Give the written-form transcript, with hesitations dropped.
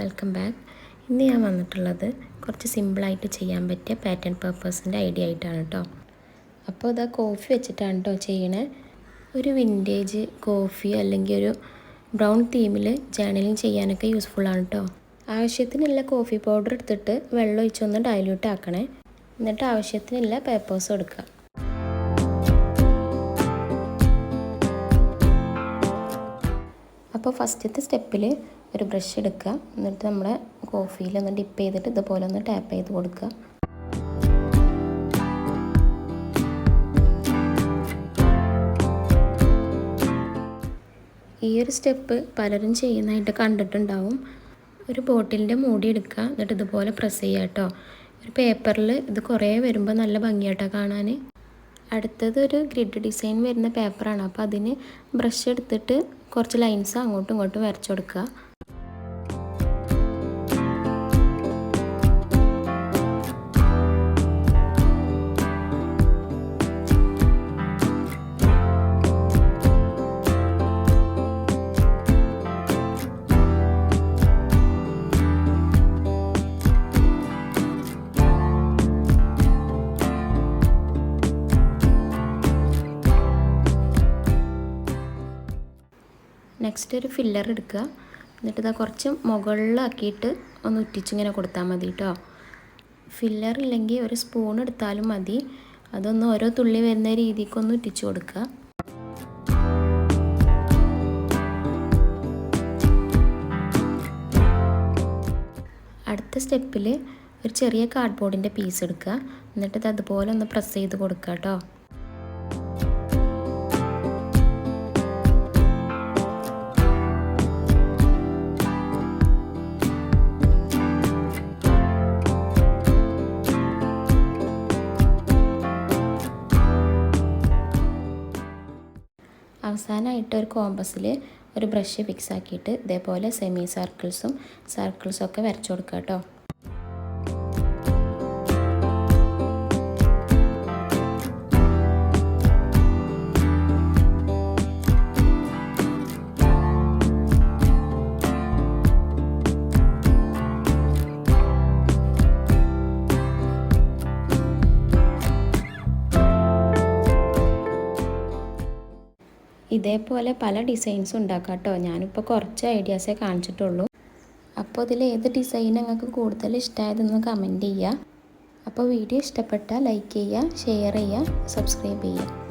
Welcome back. ഇന്ന് ഞാൻ വന്നിട്ടുള്ളത് കുറച്ച് സിമ്പിളായിട്ട് ചെയ്യാൻ പറ്റിയ പാറ്റേൺ പേപ്പേഴ്സിൻ്റെ ഐഡിയ ആയിട്ടാണ് കേട്ടോ. അപ്പോൾ ഇതാ കോഫി വെച്ചിട്ടാണ് കേട്ടോ ചെയ്യണേ. ഒരു വിൻറ്റേജ് കോഫി അല്ലെങ്കിൽ ഒരു ബ്രൗൺ തീമിൽ ജേർണലിങ് ചെയ്യാനൊക്കെ യൂസ്ഫുള്ളാണ് കേട്ടോ. ആവശ്യത്തിനുള്ള കോഫി പൗഡർ എടുത്തിട്ട് വെള്ളം ഒഴിച്ചൊന്ന് ഡൈല്യൂട്ട് ആക്കണേ. എന്നിട്ട് ആവശ്യത്തിനുള്ള പേപ്പേഴ്സ് എടുക്കുക. അപ്പോൾ ഫസ്റ്റത്തെ സ്റ്റെപ്പിൽ ഒരു ബ്രഷ് എടുക്കുക. എന്നിട്ട് നമ്മുടെ കോഫിയിൽ ഒന്ന് ഡിപ്പ് ചെയ്തിട്ട് ഇതുപോലെ ഒന്ന് ടാപ്പ് ചെയ്ത് കൊടുക്കുക. ഈ ഒരു സ്റ്റെപ്പ് പലരും ചെയ്യുന്നതായിട്ട് കണ്ടിട്ടുണ്ടാവും. ഒരു ബോട്ടിലിൻ്റെ മൂടി എടുക്കുക. എന്നിട്ട് ഇതുപോലെ പ്രസ് ചെയ്യുക കേട്ടോ. ഒരു പേപ്പറിൽ ഇത് കുറേ വരുമ്പോൾ നല്ല ഭംഗിയായിട്ടോ കാണാൻ. അടുത്തത് ഒരു ഗ്രിഡ് ഡിസൈൻ വരുന്ന പേപ്പറാണ്. അപ്പോൾ അതിന് ബ്രഷ് എടുത്തിട്ട് കുറച്ച് ലൈൻസ് അങ്ങോട്ടും ഇങ്ങോട്ടും വരച്ചു കൊടുക്കുക. നെക്സ്റ്റ് ഒരു ഫില്ലർ എടുക്കുക. എന്നിട്ട് ഇതാ കുറച്ച് മുകളിലാക്കിയിട്ട് ഒന്ന് ഉറ്റിച്ചിങ്ങനെ കൊടുത്താൽ മതി കേട്ടോ. ഫില്ലർ ഇല്ലെങ്കിൽ ഒരു സ്പൂൺ എടുത്താലും മതി. അതൊന്ന് ഓരോ തുള്ളി വരുന്ന രീതിക്കൊന്ന് ഉറ്റിച്ച് കൊടുക്കുക. അടുത്ത സ്റ്റെപ്പിൽ ഒരു ചെറിയ കാർഡ്ബോർഡിൻ്റെ പീസ് എടുക്കുക. എന്നിട്ട് ഇത് അതുപോലെ ഒന്ന് പ്രസ് ചെയ്ത് കൊടുക്കുക കേട്ടോ. അവസാനമായിട്ട് ഒരു കോമ്പസിൽ ഒരു ബ്രഷ് ഫിക്സ് ആക്കിയിട്ട് ഇതേപോലെ സെമി സർക്കിൾസും ഒക്കെ വരച്ചു കൊടുക്കുക കേട്ടോ. ഇതേപോലെ പല ഡിസൈൻസും ഉണ്ടാക്കാം കേട്ടോ. ഞാനിപ്പോൾ കുറച്ച് ഐഡിയാസേ കാണിച്ചിട്ടുള്ളൂ. അപ്പോൾ ഇതിൽ ഏത് ഡിസൈൻ നിങ്ങൾക്ക് കൂടുതൽ ഇഷ്ടമായതെന്ന് കമൻറ്റ് ചെയ്യുക. അപ്പോൾ വീഡിയോ ഇഷ്ടപ്പെട്ടാൽ ലൈക്ക് ചെയ്യുക, ഷെയർ ചെയ്യുക, സബ്സ്ക്രൈബ് ചെയ്യുക.